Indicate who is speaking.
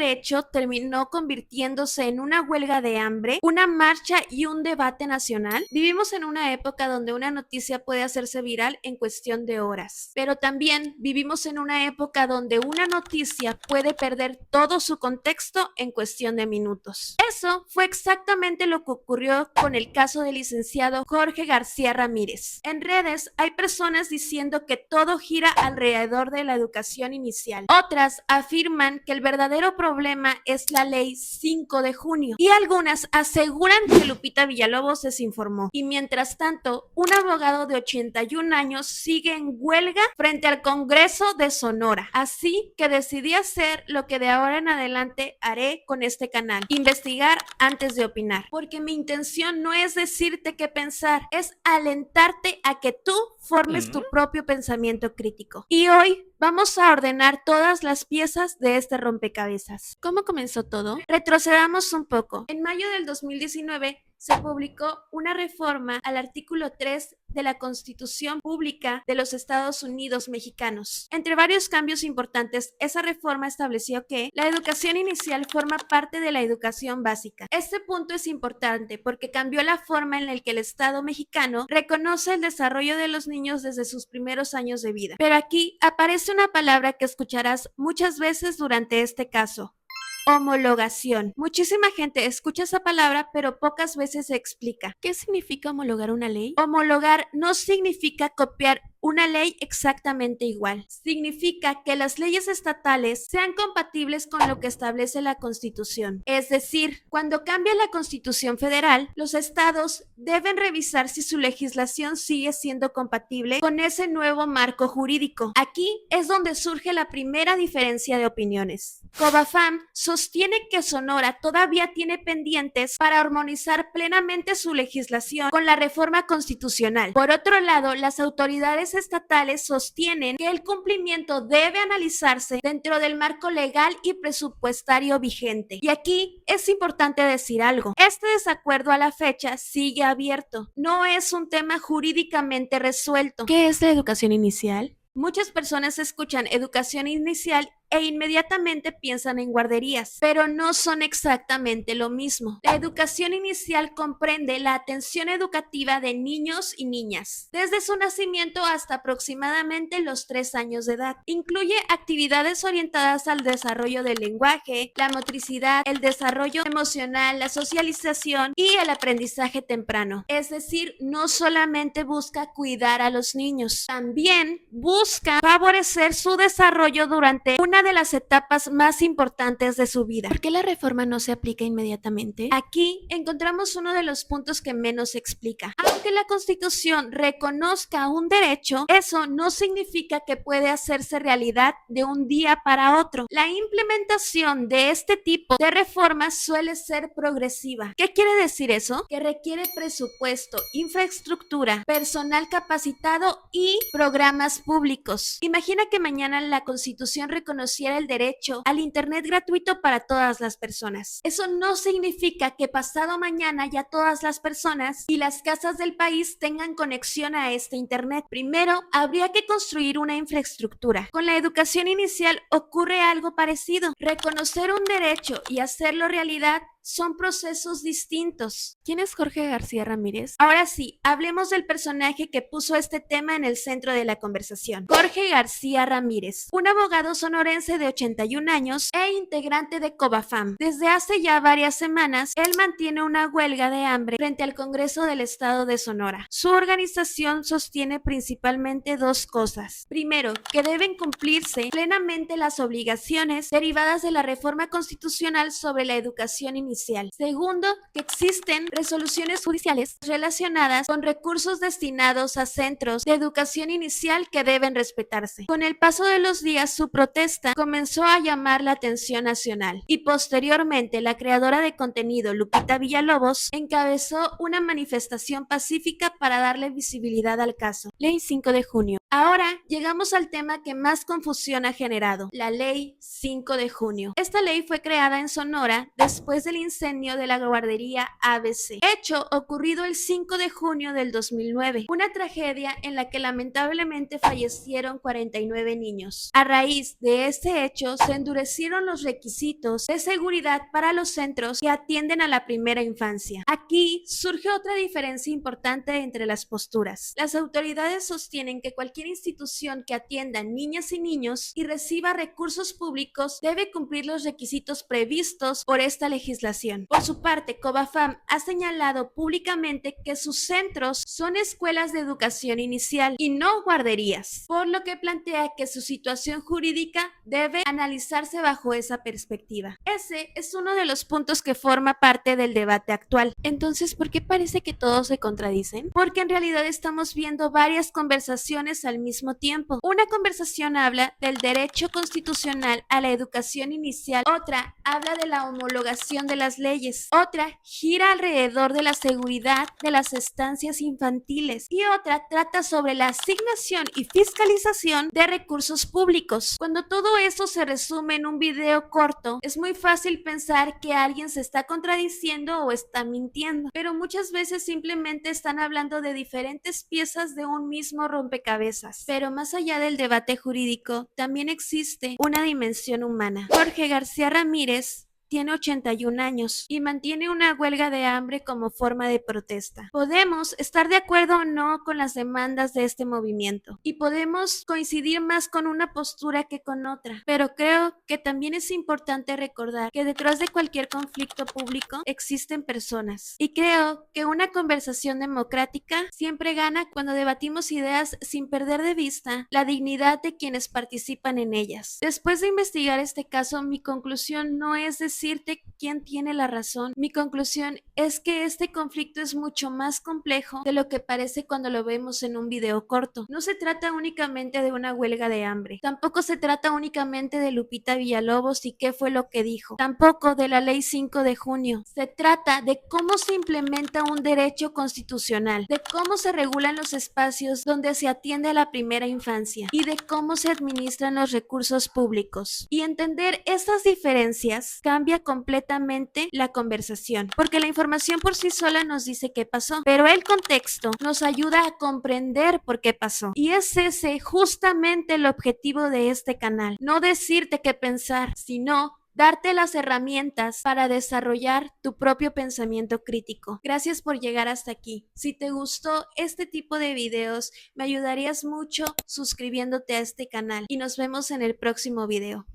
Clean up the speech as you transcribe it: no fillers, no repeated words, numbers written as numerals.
Speaker 1: derecho terminó convirtiéndose en una huelga de hambre, una marcha y un debate nacional. Vivimos en una época donde una noticia puede hacerse viral en cuestión de horas, pero también vivimos en una época donde una noticia puede perder todo su contexto en cuestión de minutos. Eso fue exactamente lo que ocurrió con el caso del licenciado Jorge García Ramírez. En redes hay personas diciendo que todo gira alrededor de la educación inicial. Otras afirman que el verdadero problema es la ley 5 de junio y algunas aseguran que Lupita Villalobos desinformó. Y mientras tanto, un abogado de 81 años sigue en huelga frente al Congreso de Sonora. Así que decidí hacer lo que de ahora en adelante haré con este canal: investigar antes de opinar, porque mi intención no es decirte qué pensar, es alentarte a que tú formes tu propio pensamiento crítico. Y hoy vamos a ordenar todas las piezas de este rompecabezas. ¿Cómo comenzó todo? Retrocedamos un poco. En mayo del 2019 se publicó una reforma al artículo 3 de la Constitución Pública de los Estados Unidos Mexicanos. Entre varios cambios importantes, esa reforma estableció que la educación inicial forma parte de la educación básica. Este punto es importante porque cambió la forma en la que el Estado mexicano reconoce el desarrollo de los niños desde sus primeros años de vida. Pero aquí aparece una palabra que escucharás muchas veces durante este caso: homologación. Muchísima gente escucha esa palabra, pero pocas veces se explica. ¿Qué significa homologar una ley? Homologar no significa copiar una ley exactamente igual. Significa que las leyes estatales sean compatibles con lo que establece la Constitución. Es decir, cuando cambia la Constitución federal, los estados deben revisar si su legislación sigue siendo compatible con ese nuevo marco jurídico. Aquí es donde surge la primera diferencia de opiniones. Cobafam sostiene que Sonora todavía tiene pendientes para armonizar plenamente su legislación con la reforma constitucional. Por otro lado, las autoridades estatales sostienen que el cumplimiento debe analizarse dentro del marco legal y presupuestario vigente. Y aquí es importante decir algo: este desacuerdo a la fecha sigue abierto. No es un tema jurídicamente resuelto. ¿Qué es la educación inicial? Muchas personas escuchan educación inicial e inmediatamente piensan en guarderías, pero no son exactamente lo mismo. La educación inicial comprende la atención educativa de niños y niñas, desde su nacimiento hasta aproximadamente los 3 años de edad. Incluye actividades orientadas al desarrollo del lenguaje, la motricidad, el desarrollo emocional, la socialización y el aprendizaje temprano. Es decir, no solamente busca cuidar a los niños, también busca favorecer su desarrollo durante una de las etapas más importantes de su vida. ¿Por qué la reforma no se aplica inmediatamente? Aquí encontramos uno de los puntos que menos se explica. Aunque la Constitución reconozca un derecho, eso no significa que puede hacerse realidad de un día para otro. La implementación de este tipo de reformas suele ser progresiva. ¿Qué quiere decir eso? Que requiere presupuesto, infraestructura, personal capacitado y programas públicos. Imagina que mañana la Constitución reconociera el derecho al internet gratuito para todas las personas. Eso no significa que pasado mañana ya todas las personas y las casas del país tengan conexión a este internet. Primero, habría que construir una infraestructura. Con la educación inicial ocurre algo parecido. Reconocer un derecho y hacerlo realidad son procesos distintos. ¿Quién es Jorge García Ramírez? Ahora sí, hablemos del personaje que puso este tema en el centro de la conversación. Jorge García Ramírez, un abogado sonorense de 81 años e integrante de Cobafam. Desde hace ya varias semanas, él mantiene una huelga de hambre frente al Congreso del Estado de Sonora. Su organización sostiene principalmente dos cosas. Primero, que deben cumplirse plenamente las obligaciones derivadas de la reforma constitucional sobre la educación inicial. Segundo, que existen resoluciones judiciales relacionadas con recursos destinados a centros de educación inicial que deben respetarse. Con el paso de los días, su protesta comenzó a llamar la atención nacional y posteriormente la creadora de contenido, Lupita Villalobos, encabezó una manifestación pacífica para darle visibilidad al caso. Ley 5 de junio. Ahora llegamos al tema que más confusión ha generado: la Ley 5 de junio. Esta ley fue creada en Sonora después del incendio de la guardería ABC, hecho ocurrido el 5 de junio del 2009, una tragedia en la que lamentablemente fallecieron 49 niños. A raíz de este hecho, se endurecieron los requisitos de seguridad para los centros que atienden a la primera infancia. Aquí surge otra diferencia importante entre las posturas. Las autoridades sostienen que cualquier institución que atienda niñas y niños y reciba recursos públicos debe cumplir los requisitos previstos por esta legislación. Por su parte, COBAFAM ha señalado públicamente que sus centros son escuelas de educación inicial y no guarderías, por lo que plantea que su situación jurídica debe analizarse bajo esa perspectiva. Ese es uno de los puntos que forma parte del debate actual. Entonces, ¿por qué parece que todos se contradicen? Porque en realidad estamos viendo varias conversaciones al mismo tiempo. Una conversación habla del derecho constitucional a la educación inicial, otra habla de la homologación de las leyes, otra gira alrededor de la seguridad de las estancias infantiles y otra trata sobre la asignación y fiscalización de recursos públicos. Cuando todo eso se resume en un video corto, es muy fácil pensar que alguien se está contradiciendo o está mintiendo, pero muchas veces simplemente están hablando de diferentes piezas de un mismo rompecabezas. Pero más allá del debate jurídico, también existe una dimensión humana. Jorge García Ramírez tiene 81 años y mantiene una huelga de hambre como forma de protesta. Podemos estar de acuerdo o no con las demandas de este movimiento y podemos coincidir más con una postura que con otra, pero creo que también es importante recordar que detrás de cualquier conflicto público existen personas y creo que una conversación democrática siempre gana cuando debatimos ideas sin perder de vista la dignidad de quienes participan en ellas. Después de investigar este caso, mi conclusión no es decirte quién tiene la razón. Mi conclusión es que este conflicto es mucho más complejo de lo que parece cuando lo vemos en un video corto. No se trata únicamente de una huelga de hambre. Tampoco se trata únicamente de Lupita Villalobos y qué fue lo que dijo. Tampoco de la ley 5 de junio. Se trata de cómo se implementa un derecho constitucional, de cómo se regulan los espacios donde se atiende a la primera infancia y de cómo se administran los recursos públicos. Y entender estas diferencias cambia completamente la conversación, porque la información por sí sola nos dice qué pasó, pero el contexto nos ayuda a comprender por qué pasó. Y es ese justamente el objetivo de este canal, no decirte qué pensar, sino darte las herramientas para desarrollar tu propio pensamiento crítico. Gracias por llegar hasta aquí. Si te gustó este tipo de videos, me ayudarías mucho suscribiéndote a este canal y nos vemos en el próximo video.